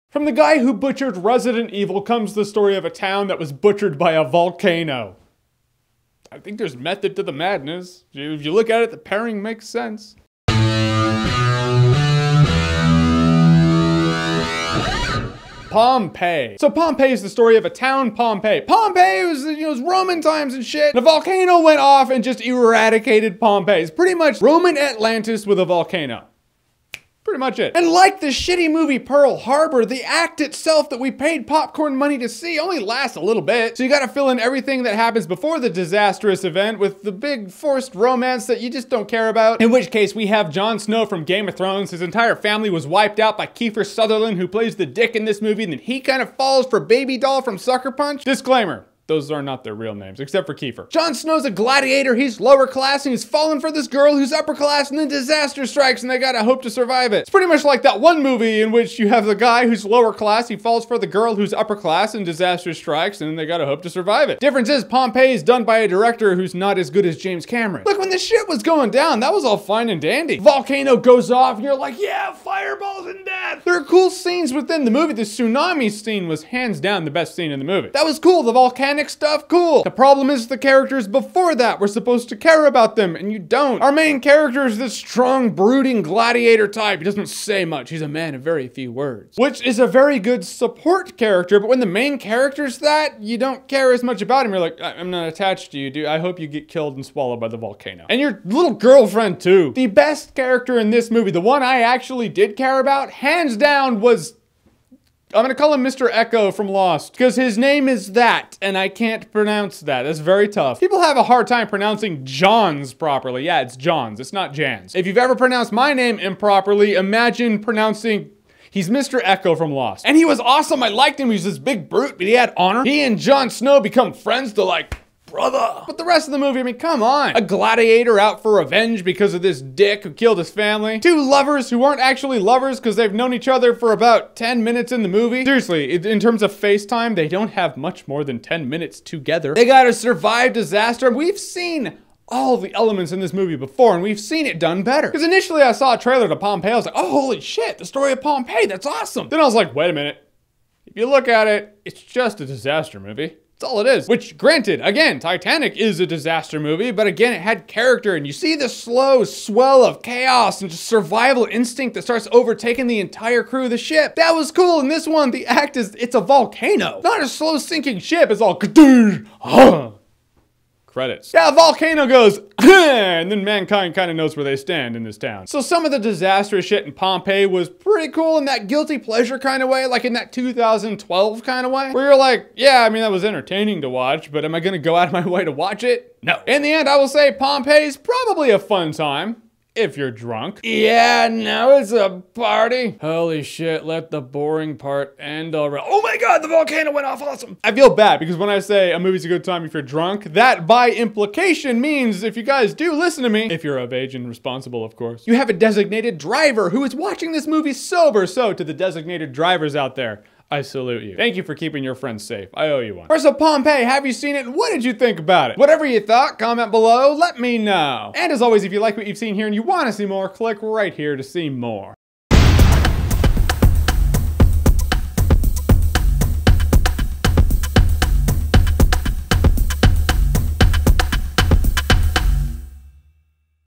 From the guy who butchered Resident Evil comes the story of a town that was butchered by a volcano. I think there's method to the madness. If you look at it, the pairing makes sense. Pompeii. So Pompeii is the story of a town, Pompeii. Pompeii was, it was Roman times and shit. The volcano went off and just eradicated Pompeii. It's pretty much Roman Atlantis with a volcano. Pretty much it. And like the shitty movie Pearl Harbor, the act itself that we paid popcorn money to see only lasts a little bit. So you gotta fill in everything that happens before the disastrous event with the big forced romance that you just don't care about. In which case we have Jon Snow from Game of Thrones. His entire family was wiped out by Kiefer Sutherland, who plays the dick in this movie, and then he kind of falls for Baby Doll from Sucker Punch. Disclaimer. Those are not their real names, except for Kiefer. Jon Snow's a gladiator, he's lower class, and he's fallen for this girl who's upper class, and then disaster strikes, and they gotta hope to survive it. It's pretty much like that one movie in which you have the guy who's lower class, he falls for the girl who's upper class, and disaster strikes, and then they gotta hope to survive it. Difference is, Pompeii is done by a director who's not as good as James Cameron. Look, when the shit was going down, that was all fine and dandy. Volcano goes off, and you're like, yeah, fireballs and death! There are cool scenes within the movie. The tsunami scene was hands down the best scene in the movie. That was cool, the volcanic stuff, cool. The problem is the characters before that were supposed to care about them, and you don't. Our main character is this strong, brooding gladiator type. He doesn't say much. He's a man of very few words. Which is a very good support character, but when the main character's that, you don't care as much about him. You're like, I'm not attached to you, dude. I hope you get killed and swallowed by the volcano. And your little girlfriend, too. The best character in this movie, the one I actually did care about, hands down, was... I'm gonna call him Mr. Echo from Lost, because his name is that, and I can't pronounce that. That's very tough. People have a hard time pronouncing Jahns properly. Yeah, it's Jahns, it's not Jahns. If you've ever pronounced my name improperly, imagine pronouncing... He's Mr. Echo from Lost. And he was awesome, I liked him, he was this big brute, but he had honor. He and Jon Snow become friends to like... brother. But the rest of the movie, I mean, come on. A gladiator out for revenge because of this dick who killed his family. Two lovers who aren't actually lovers because they've known each other for about 10 minutes in the movie. Seriously, in terms of FaceTime, they don't have much more than 10 minutes together. They gotta survive disaster. We've seen all the elements in this movie before, and we've seen it done better. Because initially I saw a trailer to Pompeii, I was like, oh, holy shit, the story of Pompeii, that's awesome. Then I was like, wait a minute. If you look at it, it's just a disaster movie. That's all it is. Which, granted, again, Titanic is a disaster movie, but again, it had character, and you see the slow swell of chaos and just survival instinct that starts overtaking the entire crew of the ship. That was cool. In this one, the act is, it's a volcano. Not a slow sinking ship, it's all credits. Yeah, a volcano goes, and then mankind kind of knows where they stand in this town. So some of the disastrous shit in Pompeii was pretty cool in that guilty pleasure kind of way, like in that 2012 kind of way, where you're like, yeah, I mean, that was entertaining to watch, but am I gonna go out of my way to watch it? No. In the end, I will say Pompeii's probably a fun time. If you're drunk. Yeah, now it's a party. Holy shit, let the boring part end already. Oh my god, the volcano went off, awesome. I feel bad because when I say a movie's a good time if you're drunk, that by implication means if you guys do listen to me, if you're of age and responsible, of course, you have a designated driver who is watching this movie sober. So to the designated drivers out there, I salute you. Thank you for keeping your friends safe. I owe you one. First of Pompeii, have you seen it? What did you think about it? Whatever you thought, comment below, let me know. And as always, if you like what you've seen here and you want to see more, click right here to see more.